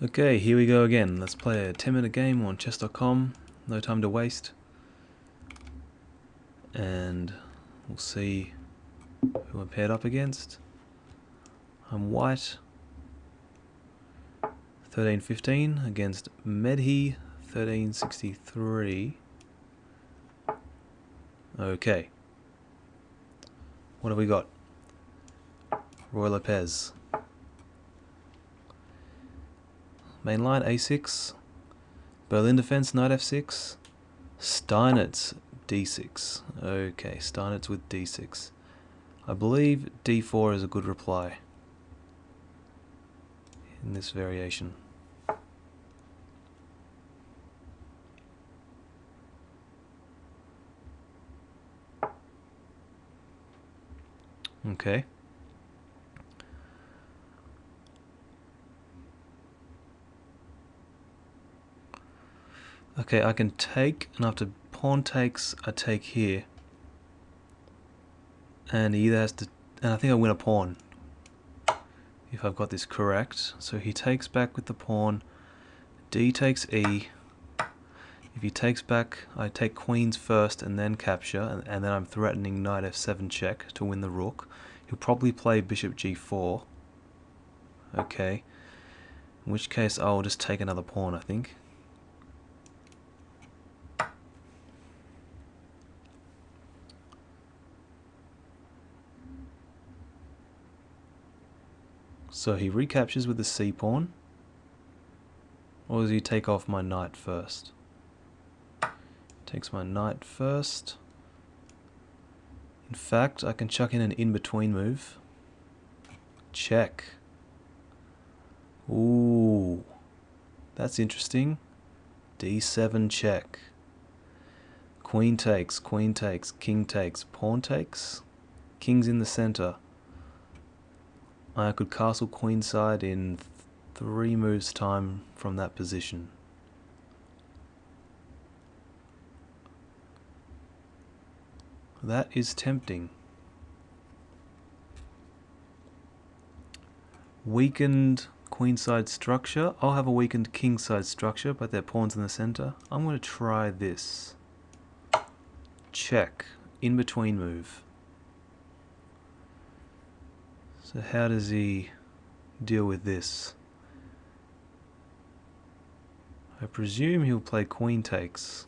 Okay, here we go again. Let's play a 10-minute game on chess.com. No time to waste. And we'll see who I'm paired up against. I'm white, 1315 against Medhi, 1363. Okay. What have we got? Ruy Lopez. Main line A6. Berlin defense, knight F6. Steinitz D6. Okay, Steinitz with D6. I believe D4 is a good reply in this variation. Okay. Okay, I can take, and after pawn takes, I take here. And he either has to, and I think I win a pawn, if I've got this correct. So he takes back with the pawn, D takes E. If he takes back, I take queens first and then capture, and then I'm threatening knight F7 check to win the rook. He'll probably play bishop G4. Okay. In which case I'll just take another pawn, I think. So he recaptures with the C pawn. Or does he take off my knight first? Takes my knight first. In fact, I can chuck in an in-between move. Check. Ooh, that's interesting. D7 check. Queen takes, king takes, pawn takes. King's in the center. I could castle queenside in 3 moves time from that position. That is tempting. Weakened queenside structure. I'll have a weakened kingside structure, but they're pawns in the center. I'm going to try this. Check. In between move. So how does he deal with this? I presume he'll play queen takes.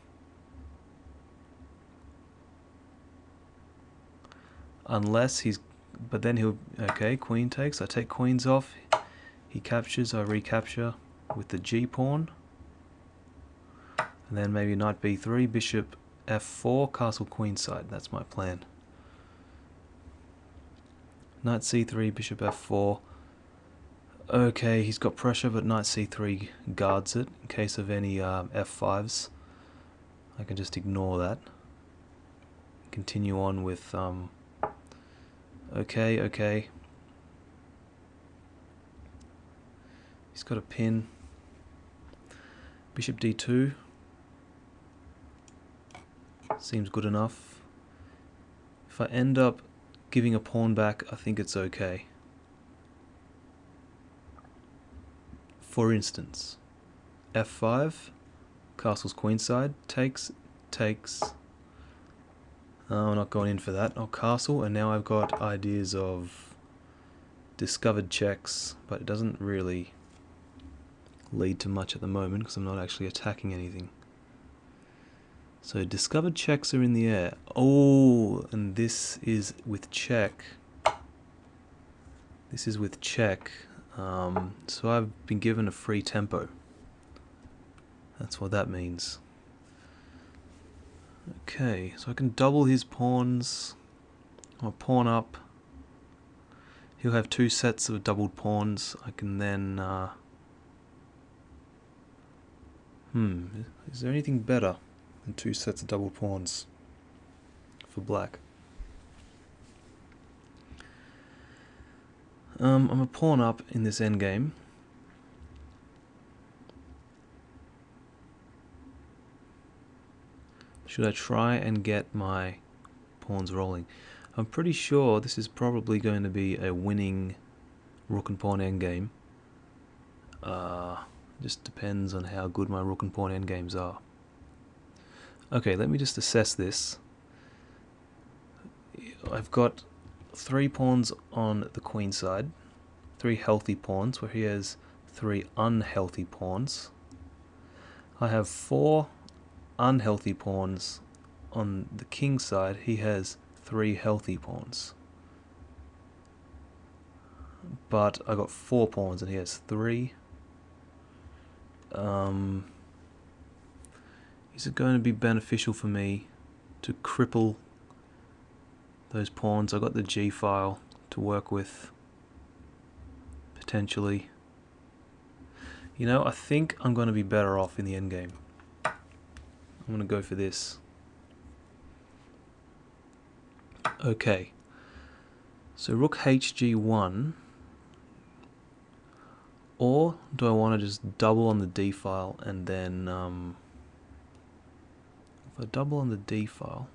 Unless he's, but then he'll, okay, queen takes, I take queens off, he captures, I recapture with the G pawn, and then maybe knight B3, bishop F4, castle queenside. That's my plan. Knight C3, bishop F4. Okay, he's got pressure, but knight C3 guards it in case of any F5s. I can just ignore that. Continue on with okay. He's got a pin. Bishop D2. Seems good enough. If I end up giving a pawn back, I think it's okay. For instance, F5, castles queenside, takes. I'm not going in for that. I'll castle, and now I've got ideas of discovered checks, but it doesn't really lead to much at the moment because I'm not actually attacking anything. So discovered checks are in the air. Oh, and this is with check. This is with check. So I've been given a free tempo. That's what that means. Okay, so I can double his pawns. I'll pawn up. He'll have 2 sets of doubled pawns. I can then... is there anything better than 2 sets of doubled pawns for black? I'm a pawn up in this endgame. Should I try and get my pawns rolling? I'm pretty sure this is probably going to be a winning rook and pawn endgame. Just depends on how good my rook and pawn endgames are. Okay, let me just assess this. I've got 3 pawns on the queen side, 3 healthy pawns, where he has 3 unhealthy pawns. I have 4 unhealthy pawns on the king side. He has 3 healthy pawns. But I got 4 pawns and he has 3. Is it going to be beneficial for me to cripple those pawns? I got the G file to work with, potentially. You know, I think I'm going to be better off in the endgame. I'm going to go for this. Okay. So rook hg1. Or do I want to just double on the D file and then if I double on the D file,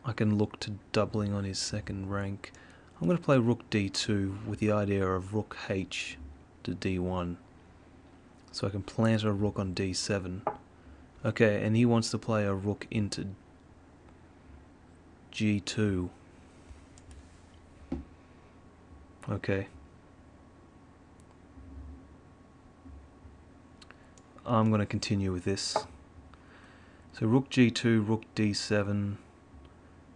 I can look to doubling on his second rank. I'm going to play rook d2 with the idea of rook h to d1, so I can plant a rook on d7. Okay, and he wants to play a rook into g2. Okay. I'm going to continue with this. So rook g2, rook d7.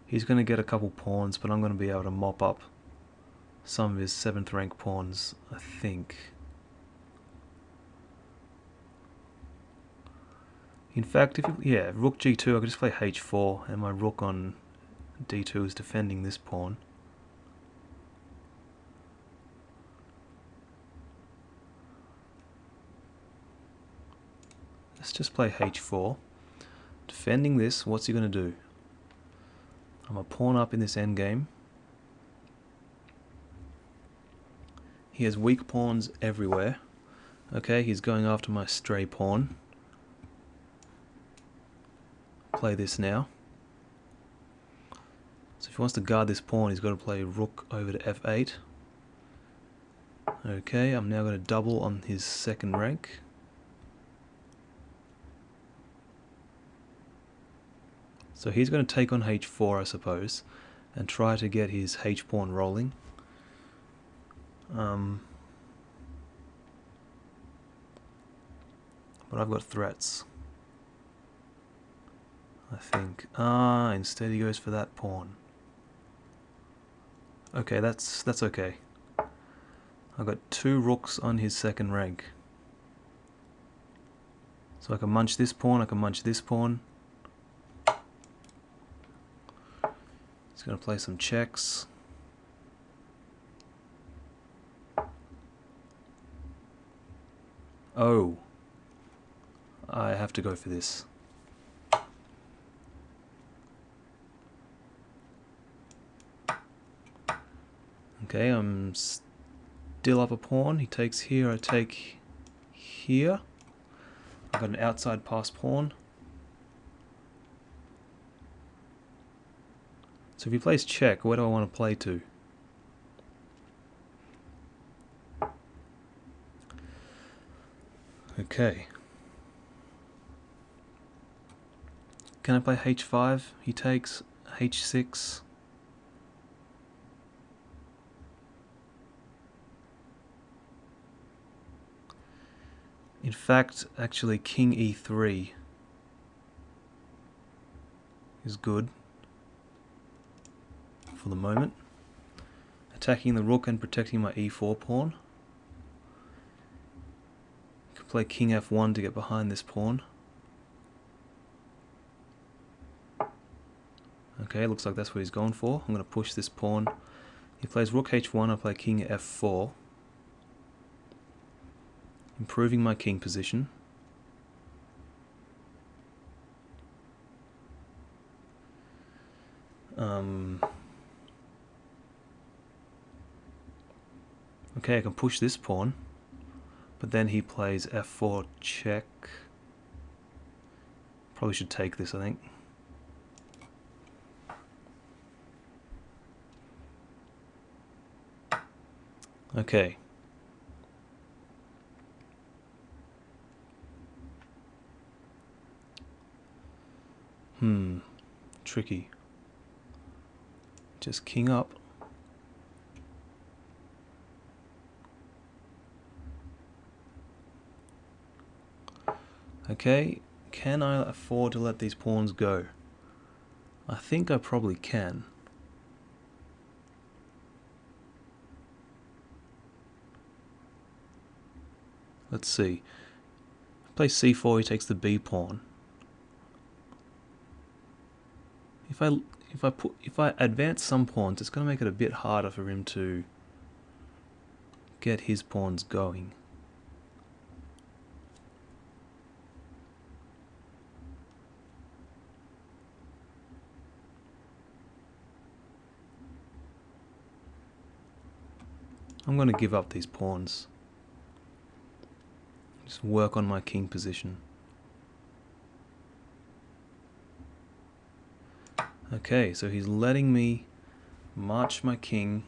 He's going to get a couple pawns, but I'm going to be able to mop up some of his 7th rank pawns, I think. In fact, yeah, rook g2, I could just play h4, and my rook on d2 is defending this pawn. Let's just play h4. Defending this, what's he going to do? I'm a pawn up in this endgame. He has weak pawns everywhere. Okay, he's going after my stray pawn. Play this now. So if he wants to guard this pawn, he's got to play rook over to f8. Okay, I'm now going to double on his 2nd rank. So he's going to take on h4, I suppose, and try to get his h-pawn rolling. But I've got threats, I think. Instead he goes for that pawn. Okay, that's okay. I've got 2 rooks on his 2nd rank. So I can munch this pawn, I can munch this pawn. He's going to play some checks. Oh. I have to go for this. Okay, I'm still up a pawn. He takes here, I take here. I've got an outside pass pawn. So if he plays check, where do I want to play to? Okay. Can I play h5? He takes h6. In fact, actually king e3 is good for the moment. Attacking the rook and protecting my e4 pawn. Could play king f1 to get behind this pawn. Okay, looks like that's what he's going for. I'm going to push this pawn. He plays rook h1, I play king f4. Improving my king position. Okay, I can push this pawn, but then he plays f4 check. Probably should take this, I think. Okay. Tricky. Just king up. Okay, can I afford to let these pawns go? I think I probably can. Let's see. Play c4, he takes the b pawn. If I advance some pawns, it's going to make it a bit harder for him to get his pawns going. I'm going to give up these pawns. Just work on my king position. Okay, so he's letting me march my king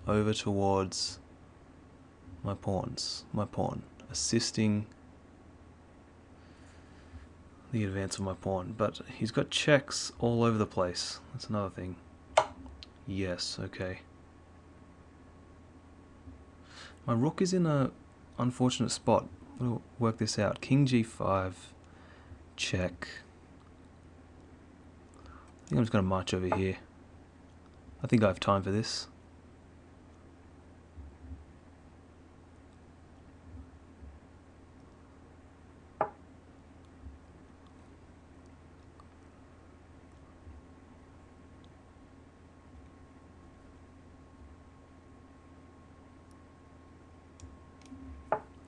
over towards my pawns. My pawn, assisting the advance of my pawn, but he's got checks all over the place. That's another thing. Yes, okay. My rook is in a unfortunate spot. We'll work this out. King g5, check. I think I'm just going to march over here. I think I have time for this.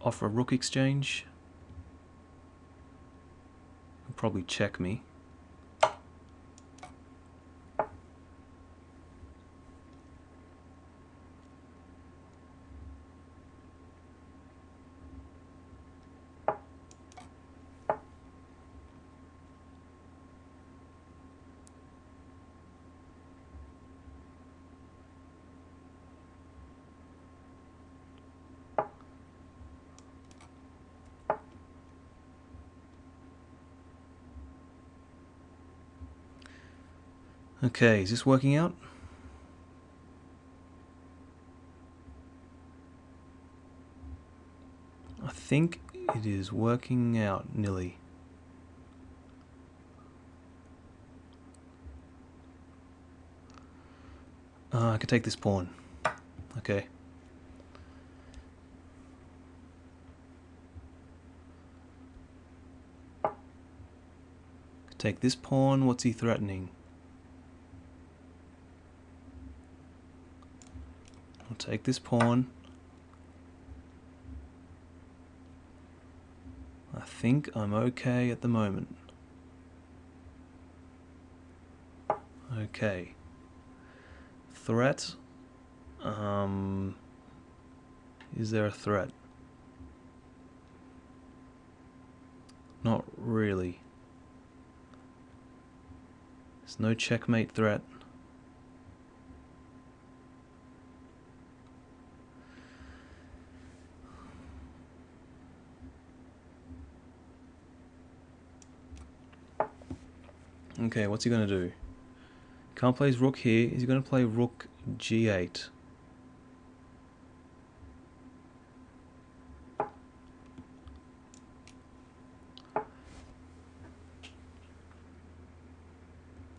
Offer a rook exchange. He'll probably check me. Okay, is this working out? I think it is working out nearly. I can take this pawn. Okay. Take this pawn. What's he threatening? I'll take this pawn. I think I'm okay at the moment. Okay. Threat. Is there a threat? Not really. There's no checkmate threat. Okay, what's he going to do? Can't play his rook here. Is he going to play rook g8?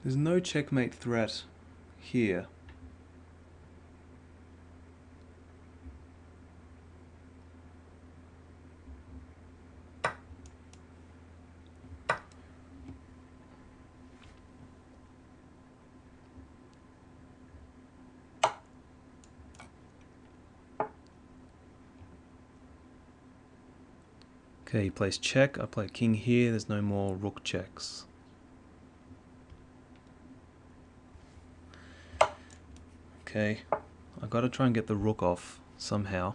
There's no checkmate threat here. Okay, he plays check. I play king here. There's no more rook checks. Okay, I've got to try and get the rook off somehow.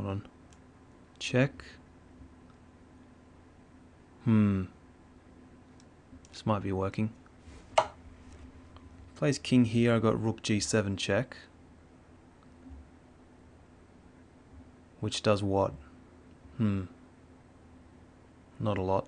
Hold on. Check. This might be working. Plays king here, I got rook g7 check. Which does what? Not a lot.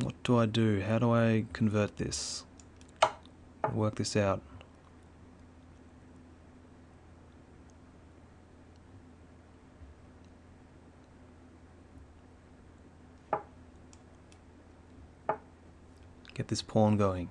What do I do? How do I convert this? Work this out. Get this pawn going.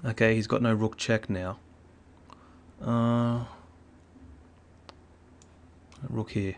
Okay, he's got no rook check now. Rook here.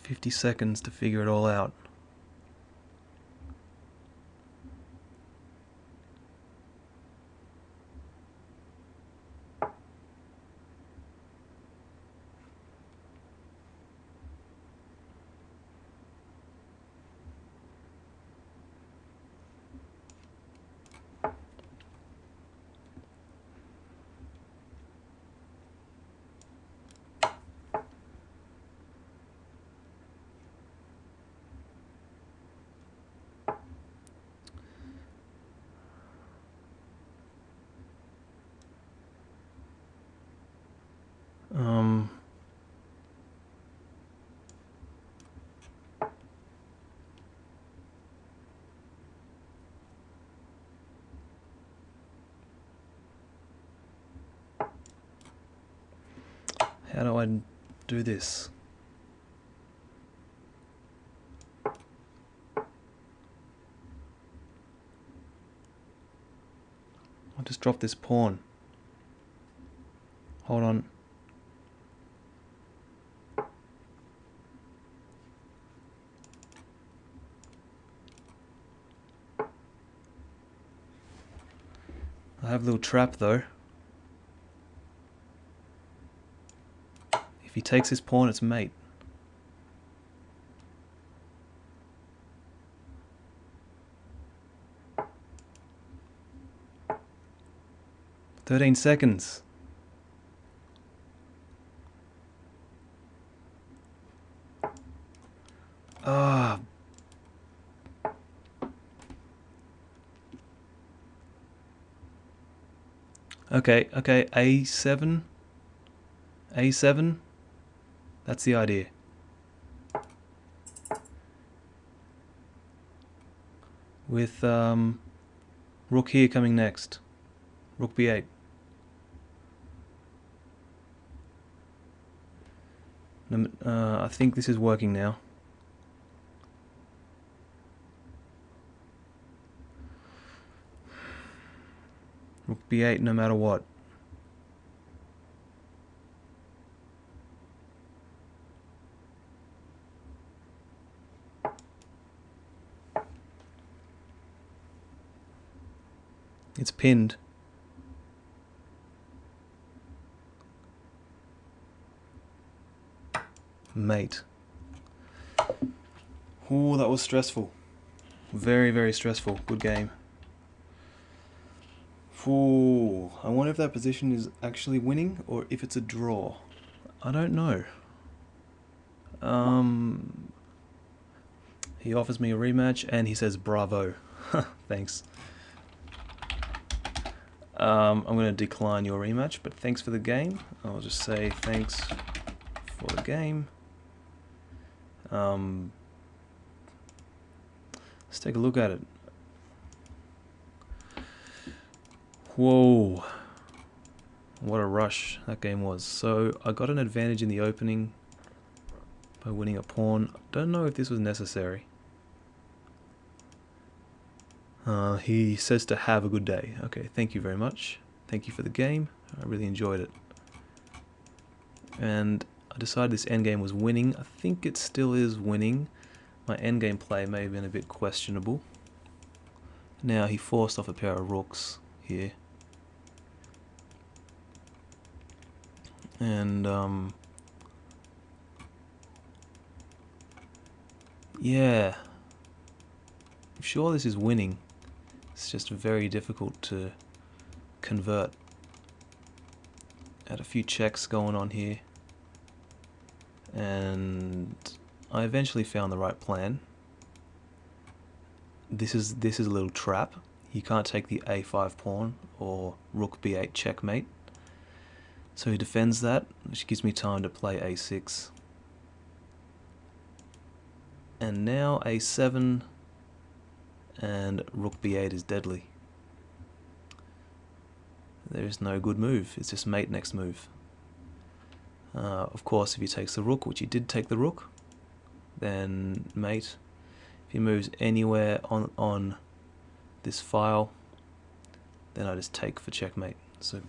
$50 to figure it all out. How do I do this? I'll just drop this pawn. Hold on. I have a little trap though. If he takes his pawn, it's mate. $13. Ah. Okay, A7. A7. That's the idea. With rook here coming next. Rook B8. I think this is working now. Rook B8 no matter what. It's pinned. mate. Ooh, that was stressful. Very, very stressful. Good game. Ooh, I wonder if that position is actually winning or if it's a draw. I don't know. He offers me a rematch and he says bravo. Thanks. I'm going to decline your rematch, but thanks for the game. I'll just say thanks for the game. Let's take a look at it. Whoa. What a rush that game was. So I got an advantage in the opening by winning a pawn. Don't know if this was necessary. He says to have a good day. Okay, thank you very much. Thank you for the game. I really enjoyed it. And I decided this endgame was winning. I think it still is winning. My endgame play may have been a bit questionable. Now he forced off a pair of rooks here. And yeah, I'm sure this is winning. It's just very difficult to convert. Had a few checks going on here, and I eventually found the right plan. This is a little trap. You can't take the a5 pawn or rook b8 checkmate. So he defends that, which gives me time to play a6. And now a7 and rook b8 is deadly. There is no good move, it's just mate next move. Of course, if he takes the rook, which he did take the rook, then mate. If he moves anywhere on this file, then I just take for checkmate. So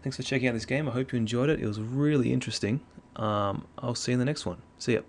thanks for checking out this game. I hope you enjoyed it. It was really interesting. I'll see you in the next one. See ya.